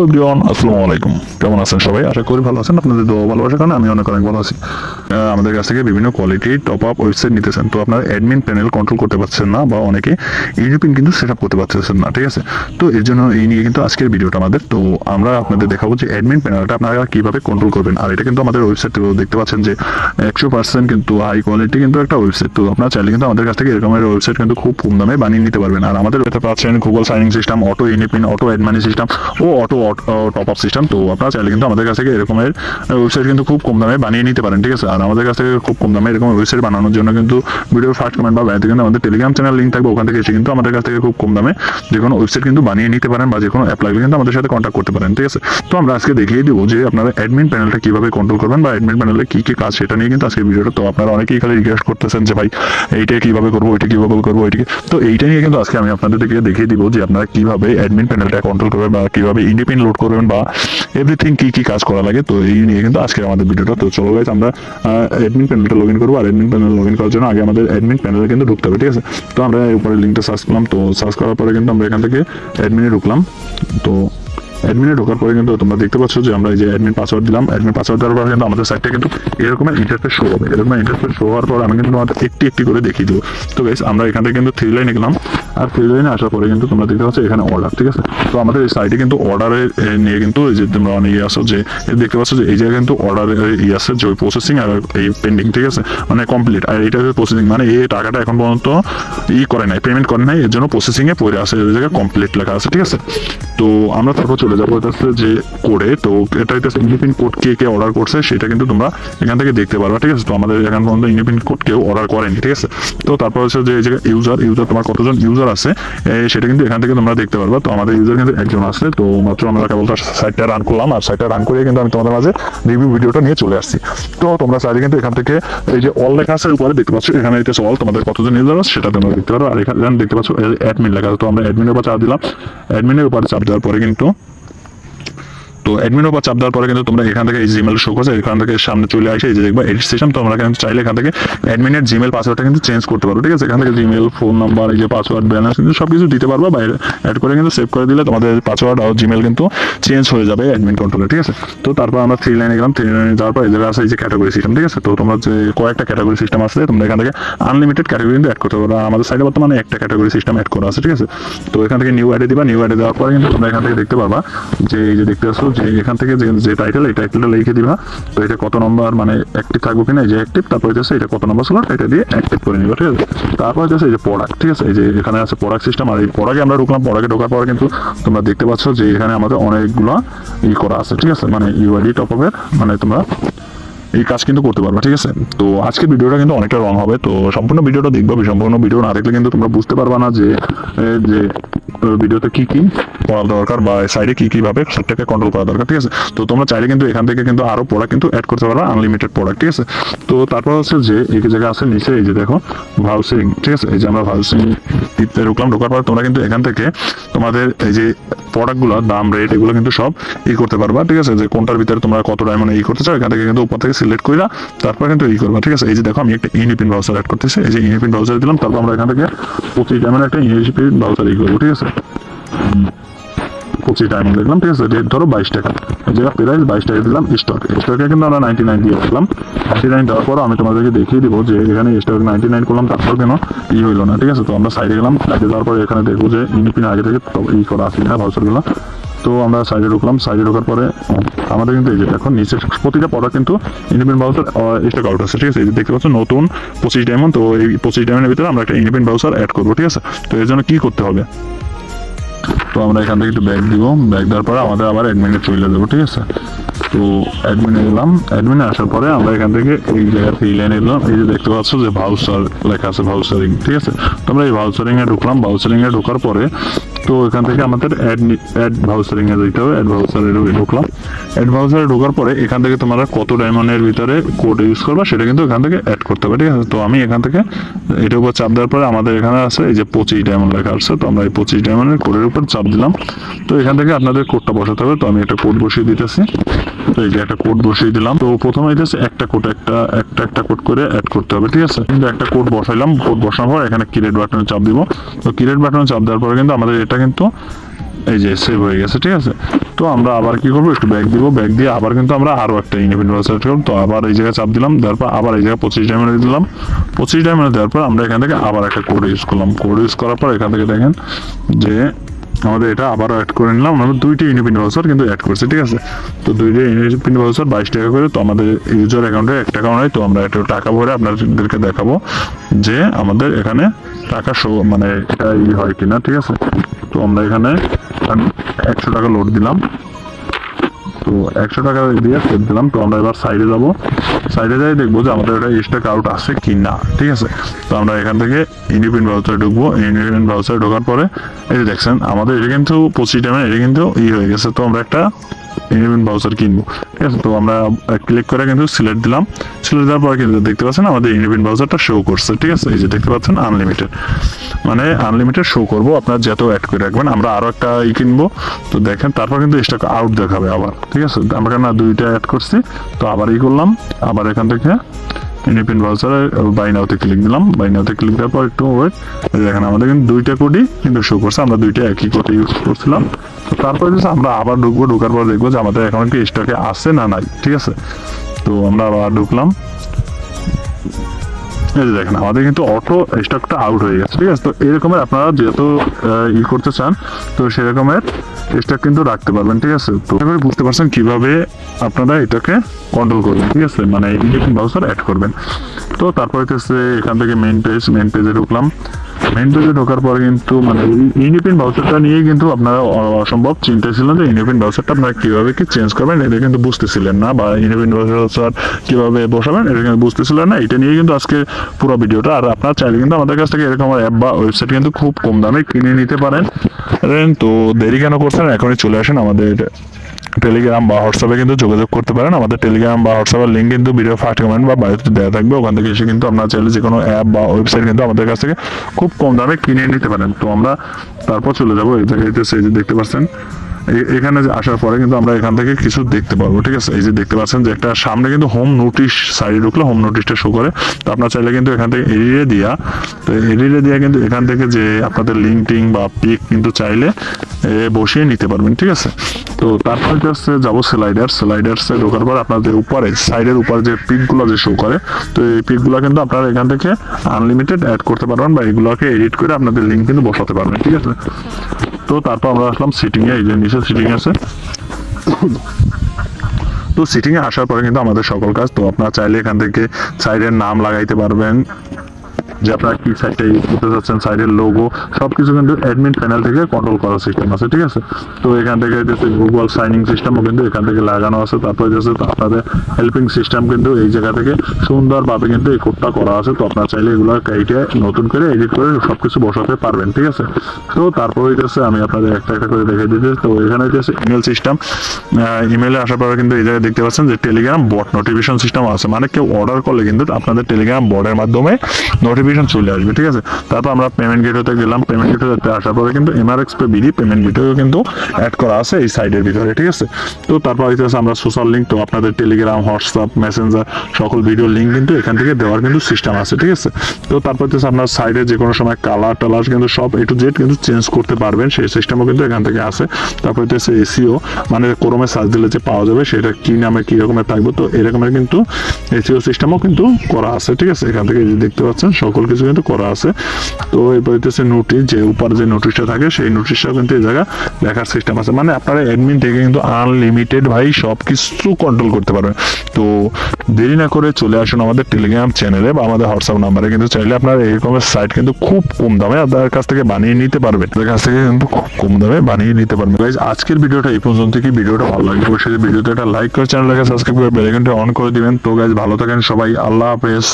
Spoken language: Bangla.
এভরিওয়ান, আসসালামু আলাইকুম। কেমন আছেন সবাই? আশা করি ভালো আছেন। আপনাদের দোয়া ভালোবাসার কারণে আমি অনেক ভালো আছি। আমাদের কাছ থেকে বিভিন্ন কোয়ালিটি টপ আপ ওয়েবসাইট নিতেছেন, তো আপনারা অ্যাডমিন প্যানেল কন্ট্রোল করতে পারছেন না বা অনেকে ইউপিন কিন্তু সেট আপ করতে পারতেছেন না, ঠিক আছে? তো এর জন্য এই নিয়ে কিন্তু আজকের ভিডিওটা আমাদের। তো আমরা আপনাদের দেখাবো যে অ্যাডমিন প্যানেলটা আপনারা কিভাবে কন্ট্রোল করবেন। আর এটা কিন্তু আমাদের ওয়েবসাইট দেখতে পাচ্ছেন যে 100% কিন্তু হাই কোয়ালিটি কিন্তু একটা ওয়েবসাইট। তো আপনারা চাইলে কিন্তু আমাদের কাছ থেকে এরকমের ওয়েবসাইট কিন্তু খুব কম দামে বানিয়ে নিতে পারবেন। আর আমাদের ওয়েবসাইটে পাচ্ছেন গুগল সাইনিং সিস্টেম, অটো ইনিপিন, অটো অ্যাডমানি সিস্টেম ও অটো টপ আপ সিস্টেম। তো আপনারা চাইলে কিন্তু আমাদের কাছ থেকে এরকমের ওয়েবসাইট কিন্তু খুব কম দামে বানিয়ে নিতে পারেন, ঠিক আছে? আর আমাদের কাছ থেকে খুব কম দামে এরকম ওয়েবসাইট বানানোর জন্য কিন্তু ভিডিওর ফার্স্ট কমেন্ট বা ব্যানারে কিন্তু আমাদের টেলিগ্রাম চ্যানেল লিঙ্ক থাকবে, ওখান থেকে এসে কিন্তু আমাদের কাছ থেকে খুব কম দামে যে কোনো ওয়েবসাইট কিন্তু বানিয়ে নিতে পারেন বা যে কোনো অ্যাপ লাগলে কিন্তু আমাদের সাথে কন্ট্যাক্ট করতে পারেন, ঠিক আছে? তো আমরা আজকে দেখিয়ে দিব যে আপনারা অ্যাডমিন প্যানেলটা কিভাবে কন্ট্রোল করবেন বা অ্যাডমিন প্যানেলে কি কি কাজ সেটা নিয়ে কিন্তু আজকে ভিডিওটা। তো আপনারা অনেকেই খালি রিকোয়েস্ট করতেছেন যে ভাই এইটা কিভাবে করবো, ওইটা কিভাবে করবো, ওইটাকে। তো এইটা নিয়ে কিন্তু আজকে আমি আপনাদেরকে দেখিয়ে দিব যে আপনারা কিভাবে অ্যাডমিন প্যানেলটা কন্ট্রোল করবেন বা কিভাবে ইন্ডিপেন্ড লোড করবেন বা এভরিথিং কি কি কাজ করা লাগে। তো এই নিয়ে কিন্তু আজকে আমাদের ভিডিওটা। তো চলো গাইস, আমরা অ্যাডমিন প্যানেলটা লগ ইন করবো। আর অ্যাডমিন প্যানেল লগ ইন করার জন্য আগে আমাদের অ্যাডমিন প্যানেলে কিন্তু ঢুকতে হবে, ঠিক আছে? তো আমরা উপরে লিঙ্কটা সার্চ করলাম। তো সার্চ করার পরে কিন্তু আমরা এখান থেকে অ্যাডমিনে ঢুকলাম। তো অ্যাডমিনে ঢোকার পরে কিন্তু তোমরা দেখতে পাচ্ছ যে আমরা এই যে অ্যাডমিন পাসওয়ার্ড দিলাম। অ্যাডমিন পাসওয়ার্ড দেওয়ার পর কিন্তু আমাদের সাইটটা কিন্তু এরকমের ইন্টারফেস শো হবে। এরকম ইন্টারফেস শো হওয়ার পর আমি কিন্তু তোমাদের একটি একটি করে দেখিয়ে দেবো। তো গাইস, আমরা এখান থেকে কিন্তু 3 লাইনে গেলাম। আর 3 লাইনে আসার পরে কিন্তু তোমরা দেখতে পাচ্ছ এখানে অর্ডার, ঠিক আছে? তো আমাদের এই সাইটে কিন্তু অর্ডারের নিয়ে কিন্তু এই যে তোমরা অনেক আসো যে দেখতে পাচ্ছ যে এই জায়গায় কিন্তু অর্ডারের আছে যে প্রসেসিং আর এই পেন্ডিং, ঠিক আছে? মানে কমপ্লিট। আর এটা প্রসেসিং মানে এই টাকাটা এখন পর্যন্ত করে নাই, পেমেন্ট করে নাই, এর জন্য প্রসেসিং এ পড়ে আছে, এই জায়গায় কমপ্লিট লেখা আছে, ঠিক আছে? তো আমরা তারপর চলে যাবো এটা যে কোডে। তো এটা হচ্ছে ইউনিপিন কোড কে কে অর্ডার করছে সেটা কিন্তু তোমরা এখান থেকে দেখতে পারবা, ঠিক আছে? তো আমাদের এখন পর্যন্ত ইউনিপিন কোড কেউ অর্ডার করেনি, ঠিক আছে? তো তারপর হচ্ছে যে এই জায়গায় ইউজার তোমার কতজন ইউজার আছে সেটা কিন্তু এখান থেকে তোমরা দেখতে পারবা। তো আমাদের ইউজার কিন্তু একজন আছে। তো মাত্র আমরা কেবল সাইটটা রান করলাম, আর সাইটটা রান করে কিন্তু আমি তোমাদের মাঝে রিভিউ ভিডিওটা নিয়ে চলে আসছি। তো তোমরা চাইলে কিন্তু এখান থেকে এই যে অল লেখা আছে উপরে দেখতে পাচ্ছ, এখানে এটা অল তোমাদের কতজন ইউজার আছে সেটা তোমরা দেখতে পারো। আর এখানে দেখতে পাচ্ছ অ্যাডমিন লেখা আছে। তো আমরা অ্যাডমিনের উপর চাপ দিলাম। অ্যাডমিনের উপর চাপ দেওয়ার পরে কিন্তু তো অ্যাডমিন উপর চাপ দেওয়ার পরে কিন্তু তোমরা এখান থেকে এই জিমেল শো করছে, এখান থেকে সামনে চলে আসে এই যে দেখবা এডিট সিস্টেম। তো আমরা কিন্তু চাইলে এখান থেকে অ্যাডমিনের জিমেল পাসওয়ার্ডটা কিন্তু চেঞ্জ করতে পারো, ঠিক আছে? এখান থেকে জিমেল, ফোন নাম্বার, এই যে পাসওয়ার্ড, ব্যালেন্স কিন্তু সবকিছু দিতে পারবা। বাইরে অ্যাড করে কিন্তু সেভ করে দিলে তোমাদের পাসওয়ার্ড আর জিমেল কিন্তু চেঞ্জ হয়ে যাবে অ্যাডমিন কন্ট্রোলে, ঠিক আছে? তো তারপর আমরা 3 লাইনে গেলাম। 3 লাইনে যাওয়ার পর এই জায়গায় আছে এই যে ক্যাটাগরি সিস্টেম, ঠিক আছে? তো তোমরা যে কয়েকটা ক্যাটাগরি সিস্টেম আছে তোমরা এখান থেকে আনলিমিটেড ক্যাটাগরি কিন্তু অ্যাড করতে পারো। আমাদের সাইডে বর্তমানে একটা ক্যাটাগরি সিস্টেম অ্যাড করা আছে, ঠিক আছে? তো এখান থেকে নিউ অ্যাডে দিবা। নিউ অ্যাডে দেওয়ার পরে কিন্তু তোমরা এখান থেকে দেখতে পারবা যে এই যে দেখতে পাচ্ছ যে এখান থেকে যে টাইটেল, এই টাইটেলটা লিখে দিবা। তো এটা কত নম্বর মানে অ্যাক্টিভ থাকবে কিনা, এই যে অ্যাক্টিভ, তারপর হচ্ছে এটা কত নম্বর স্লট, এটা দিয়ে অ্যাক্টিভ করে নিবা, ঠিক আছে? তারপর হচ্ছে এই যে প্রোডাক্ট, ঠিক আছে? এই যে এখানে আছে প্রোডাক্ট সিস্টেম। আর এই প্রোডাক্টে আমরা ঢুকলাম। প্রোডাক্টে ঢোকার পরে কিন্তু তোমরা দেখতে পাচ্ছ যে এখানে আমাদের অনেকগুলো করা আছে, ঠিক আছে? মানে ইউআইডি টপ আপের মানে তোমরা এই কাজ কিন্তু করতে পারবা, ঠিক আছে? তো আজকের ভিডিওটা কিন্তু অনেকটা রং হবে। তো সম্পূর্ণ ভিডিওটা দেখবা। সম্পূর্ণ ভিডিও না দেখলে কিন্তু তোমরা বুঝতে পারবা না যে ভিডিওতে কি কি করা দরকার বা সাইডে কি কিভাবে সেটাকে কন্ট্রোল করা দরকার, ঠিক আছে? তো তোমরা চাইলে কিন্তু এখান থেকে কিন্তু আরো প্রোডাক্ট কিন্তু অ্যাড করতে পারবা, আনলিমিটেড প্রোডাক্ট, ঠিক আছে? তো তারপর হচ্ছে যে এই জায়গা আছে নিচে এই যে দেখো ভাউচিং, ঠিক আছে? এই যে আমরা ভাউচিং টিপতে ঢুকলাম। ঢোকার পর তোমরা কিন্তু এখান থেকে তোমাদের এই যে প্রোডাক্টগুলো দাম, রেট এগুলো কিন্তু সব করতে পারবা, ঠিক আছে? যে কোনটার ভিতরে তোমরা কত ডায়মন্ড করতে চাও এখান থেকে কিন্তু উপর থেকে সিলেক্ট করে তারপর কিন্তু করবা, ঠিক আছে? এই যে দেখো আমি একটা ইউনিপিন ভাউচার অ্যাড করতেছি। এই যে ইউনিপিন ভাউচার দিলাম। তারপর আমরা এখান থেকে 25 ডায়মন্ড একটা ইউনিপিন ভাউচার করবো, ঠিক আছে? 25 ডায়মন্ড দেখলাম, ঠিক আছে? রেট ধরো 22 টাকা। এই জায়গা প্রাইস 22 টাকা দিলাম। স্টকে কিন্তু আমরা 99 দিয়ে দিলাম। 99 দেওয়ার পর আমি তোমাদেরকে দেখিয়ে দিব যে এখানে স্টক 99 করলাম, তারপর কেন হইলো না, ঠিক আছে? তো আমরা সাইডে গেলাম। সাইডে যাওয়ার পরে এখানে দেখবো যে ইউনিপিন আগে থেকে করা আছে না ভাউচারগুলো। তো আমরা সাইডে ঢুকলাম। সাইডে ঢোকার পরে আমাদের কিন্তু এই যে এখন নিচে প্রতিটা প্রোডাক্ট কিন্তু ইন্ডিপেন্ডেন্ট ভাউচার স্টক আউট আছে, ঠিক আছে? এই যে দেখতে পাচ্ছ নতুন 25 ডায়মন্ড। তো এই 25 ডায়মন্ডের ভিতরে আমরা একটা ইন্ডিপেন্ডেন্ট ভাউচার অ্যাড করবো, ঠিক আছে? তো এর জন্য কি করতে হবে, তো আমরা এখান থেকে একটু ব্যাক দিব। ব্যাক দেওয়ার পরে আমাদের আবার অ্যাডমিনে চলে যাবো, ঠিক আছে? তো অ্যাডমিনে গেলাম। অ্যাডমিনে আসার পরে আমরা এখান থেকে এই জায়গা 3 লাইনে গেলাম। এই যে দেখতে পাচ্ছ যে ভাউচার লেখা আছে, ভাউচারিং, ঠিক আছে? তো আমরা এই ভাউচারিং এ ঢুকলাম। ভাউচারিং এ ঢোকার পরে তো এখান থেকে আমাদের অ্যাড ভাউচারিং এ যেতে হবে। অ্যাড ভাউচারে ঢুকলাম। অ্যাড ভাউচারে ঢোকার পরে এখান থেকে তোমরা কত ডায়মন্ডের ভিতরে কোড ইউজ করবা সেটা কিন্তু এখান থেকে অ্যাড করতে হবে, ঠিক আছে? তো আমি এখান থেকে এটার উপর চাপ দেওয়ার পরে আমাদের এখানে আছে এই যে 25 ডায়মন্ড লেখা আছে। তো আমরা এই 25 ডায়মন্ডের কোডের উপর চাপ দিলাম। তো এখান থেকে আপনাদের কোডটা বসাতে হবে। তো আমি একটা কোড বসিয়ে দিতেছি। তো এই যে একটা কোড বসিয়ে দিলাম। তো প্রথমে হইতেছে একটা কোড একটা কোড করে অ্যাড করতে হবে, ঠিক আছে? কিন্তু একটা কোড বসাইলাম। কোড বসানোর পর এখানে ক্রিয়েট বাটনে চাপ দিব। তো ক্রিয়েট বাটনে চাপ দেওয়ার পরে কিন্তু আমাদের এটা কিন্তু এই যে সেভ হয়ে গেছে, ঠিক আছে। তো আমরা আবার কি করবো, একটু ব্যাক দিব, ব্যাক দিয়ে আবার কিন্তু আমরা আরো একটা ইনফিনিট ব্রাউজার করব। তো আবার এই জায়গায় চাপ দিলাম, দেওয়ার পর আবার এই জায়গায় 25 ডায়মন্ড দিলাম। 25 ডায়মন্ড দেওয়ার পর আমরা এখান থেকে আবার একটা কোড ইউজ করলাম। কোড ইউজ করার পর এখান থেকে দেখেন যে আমাদের এটা আবারও অ্যাড করে নিলাম। আমরা দুইটি ইউনিপিন ব্রাউজার কিন্তু অ্যাড করছি, ঠিক আছে। তো দুইটি ইউনিপিন ব্রাউজার 22 টাকা করে। তো আমাদের ইউজার অ্যাকাউন্টে 1 টাকাও নাই। তো আমরা একটু টাকা ভরে আপনাদেরকে দেখাবো যে আমাদের এখানে টাকা শো মানে এটা হয় কিনা, ঠিক আছে। তো আমরা এখানে 100 টাকা লোড দিলাম। তো 100 টাকা দিয়ে সেভ দিলাম। তো আমরা এবার সাইডে যাব, সাইডে যাই দেখবো যে আমাদের এটা স্টক আউট আছে কি না, ঠিক আছে। তো আমরা এখান থেকে ইন্ডিপেন্ডেন্ট ব্রাউজারে ঢুকবো। ইন্ডিপেন্ডেন্ট ব্রাউজারে ঢোকার পরে এই যে দেখছেন আমাদের এটা কিন্তু 25 টাইমে এটা কিন্তু হয়ে গেছে। তো আমরা একটা ইন্ডিপেন্ডেন্ট ব্রাউজার কিনবো, ঠিক আছে। তো আমরা ক্লিক করে কিন্তু সিলেক্ট দিলাম। সিলেক্ট দেওয়ার পরে কিন্তু দেখতে পাচ্ছেন আমাদের ইন্ডিপেন্ডেন্ট ব্রাউজারটা শো করছে, ঠিক আছে। এই যে দেখতে পাচ্ছেন আনলিমিটেড, মানে আনলিমিটেড শো করবো, আপনার যত অ্যাড করে রাখবেন। আমরা আরো একটা কিনবো। তো দেখেন তারপর কিন্তু স্টক আউট দেখাবে আবার, ঠিক আছে। আমরা না দুইটা অ্যাড করছি। তো আবার করলাম, আবার এখান থেকে ইন্ডিপেন্ডেন্ট ব্রাউজারে বাই নাওতে ক্লিক দিলাম। বাই নাওতে ক্লিক দেওয়ার পর একটু ওয়েট, দেখেন আমাদের কিন্তু দুইটা কোডই কিন্তু শো করছে। আমরা দুইটা একই কোড ইউজ করছিলাম। তো তারপরে আমরা আবার ঢুকবো, ঢোকার পর দেখবো যে আমাদের এখন কি স্টকে আছে না নাই, ঠিক আছে। তো আমরা আবার ঢুকলাম। এই যে দেখেন আমাদের কিন্তু অটো স্টকটা আউট হয়ে গেছে, ঠিক আছে। তো এরকমের আপনারা যেহেতু করতে চান, তো সেরকমের স্টক কিন্তু রাখতে পারবেন, ঠিক আছে। তো এবারে বুঝতে পারছেন কিভাবে আপনারা এটাকে কন্ট্রোল করবেন, ঠিক আছে, মানে ইন্ডিপেন্ডেন্ট ব্রাউজার অ্যাড করবেন। তো তারপরে হচ্ছে এখান থেকে মেইন পেজে ঢুকলাম। মেইন পেজে ঢোকার পরে কিন্তু মানে ইন্ডিপেন্ডেন্ট ব্রাউজারটা নিয়ে কিন্তু আপনারা অসম্ভব চিন্তায় ছিলেন যে ইন্ডিপেন্ডেন্ট ব্রাউজারটা আপনারা কিভাবে কি চেঞ্জ করবেন এটা কিন্তু বুঝতেছিলেন না, বা ইন্ডিপেন্ডেন্ট ব্রাউজার কিভাবে বসাবেন এটা কিন্তু বুঝতেছিলেন না। এটা নিয়ে কিন্তু আজকে পুরো ভিডিওটা। আর আপনারা চাইলে কিন্তু আমাদের কাছ থেকে এরকম অ্যাপ বা ওয়েবসাইট কিন্তু খুব কম দামে কিনে নিতে পারেন। তো দেরি কেন করছেন, এখনই চলে আসেন আমাদের টেলিগ্রাম বা হোয়াটসঅ্যাপে কিন্তু যোগাযোগ করতে পারেন। আমাদের টেলিগ্রাম বা হোয়াটসঅ্যাপের লিঙ্ক কিন্তু ভিডিও ফার্স্ট কমেন্ট বা বায়োতে দেওয়া থাকবে। ওখান থেকে এসে কিন্তু আপনারা চাইলে যে কোনো অ্যাপ বা ওয়েবসাইট কিন্তু আমাদের কাছ থেকে খুব কম দামে কিনে নিতে পারেন। তো আমরা তারপর চলে যাবো এই জায়গায়, এই যে দেখতে পাচ্ছেন এখানে আসার পরে কিন্তু আমরা এখান থেকে কিছু দেখতে পারবো, ঠিক আছে। এই যে দেখতে পাচ্ছেন যে একটা সামনে কিন্তু হোম নোটিশ সাইডে ঢুকলে হোম নোটিশটা শো করে। তো আপনার চাইলে কিন্তু এখান থেকে এডিটে দিয়া, তো এডিটে দিয়া কিন্তু এখান থেকে যে আপনাদের লিঙ্ক টিং বা পিক কিন্তু চাইলে বসিয়ে নিতে পারবেন, ঠিক আছে। তো তারপরে হচ্ছে যাবো স্লাইডার্সে ঢোকার পর আপনাদের উপরে সাইডের উপরে যে পিকগুলো যে শো করে, তো এই পিকগুলো কিন্তু আপনারা এখান থেকে আনলিমিটেড অ্যাড করতে পারবেন, বা এগুলোকে এডিট করে আপনাদের লিঙ্ক কিন্তু বসাতে পারবেন, ঠিক আছে। তো তারপর আমরা আসলাম সিটিং এ, এই যে নিচে সিটিং আছে। তো সিটিং এ আসার পরে কিন্তু আমাদের সকল কাজ। তো আপনারা চাইলে এখান থেকে সাইডের নাম লাগাইতে পারবেন, যে আপনারা কি সাইটটা ইউজ করতে চাচ্ছেন, সাইডের লোগো সবকিছু কিন্তু অ্যাডমিন প্যানেল থেকে কন্ট্রোল করার সিস্টেম আছে, ঠিক আছে। তো এখান থেকে গুগল সাইনিং সিস্টেমও কিন্তু এখান থেকে লাগানো আছে। তারপরে হচ্ছে আপনাদের হেল্পিং সিস্টেম কিন্তু এই জায়গা থেকে সুন্দরভাবে কিন্তু এই কোডটা করা আছে। তো আপনারা চাইলে এগুলো এইটা নতুন করে এডিট করে সবকিছু বসাতে পারবেন, ঠিক আছে। তো তারপরে হচ্ছে আমি আপনাদের একটা একটা করে দেখে দিতে। তো এখানে হচ্ছে ইমেল সিস্টেম। ইমেলে আসার পরে কিন্তু এই জায়গায় দেখতে পাচ্ছেন যে টেলিগ্রাম বট নোটিফিকেশন সিস্টেম আছে, মানে কেউ অর্ডার করলে কিন্তু আপনাদের টেলিগ্রাম বটের মাধ্যমে নোটিফিকেশন চলে আসবে, ঠিক আছে। তারপর আমরা পেমেন্ট গেটওয়েতে গেলাম। পেমেন্ট গেটওয়েতে আসার পরে কিন্তু এমআরএক্স পে বিডি পেমেন্ট গেটওয়ে কিন্তু অ্যাড করা আছে এই সাইডের ভিতরে, ঠিক আছে। তো তারপর হচ্ছে আমরা সোশ্যাল লিঙ্ক, তো আপনাদের টেলিগ্রাম, হোয়াটসঅ্যাপ, মেসেঞ্জার সকল ভিডিও লিঙ্ক কিন্তু এখান থেকে দেওয়ার কিন্তু সিস্টেম আছে, ঠিক আছে। তো তারপর হচ্ছে আপনার সাইডে যে কোনো সময় কালার টালার কিন্তু সব এ টু জেড কিন্তু চেঞ্জ করতে পারবেন, সেই সিস্টেমও কিন্তু এখান থেকে আছে। তারপর হচ্ছে এসিও, মানে ক্রোমে সার্চ দিলে যে পাওয়া যাবে সেটা কি নামে কি রকমের থাকবে, তো এরকমের কিন্তু এসিও সিস্টেমও কিন্তু করা আছে, ঠিক আছে। এখান থেকে দেখতে পাচ্ছেন সকল কিছু কিন্তু করা আছে। তো এরপর হচ্ছে নোটিশ, যে উপর যে নোটিশটা থাকে সেই নোটিশটাও কিন্তু এই জায়গা লেখার সিস্টেম আছে, মানে আপনারা অ্যাডমিন থেকে কিন্তু আনলিমিটেড ভাই সব কিছু কন্ট্রোল করতে পারবেন। তো দেরি না করে চলে আসুন আমাদের টেলিগ্রাম চ্যানেলে বা আমাদের হোয়াটসঅ্যাপ নাম্বারে, কিন্তু চাইলে আপনারা এরকমের সাইট কিন্তু খুব কম দামে আপনার কাছ থেকে বানিয়ে নিতে পারবেন, আপনার কাছ থেকে কিন্তু খুব কম দামে বানিয়ে নিতে পারবেন। গাইজ আজকের ভিডিওটা এই পর্যন্ত। কি ভিডিওটা ভালো লাগে অবশ্যই ভিডিওতে একটা লাইক করে চ্যানেলটাকে সাবস্ক্রাইব করে বেল আইকনটা অন করে দিবেন। তো গাইজ ভালো থাকেন সবাই, আল্লাহ হাফেজ।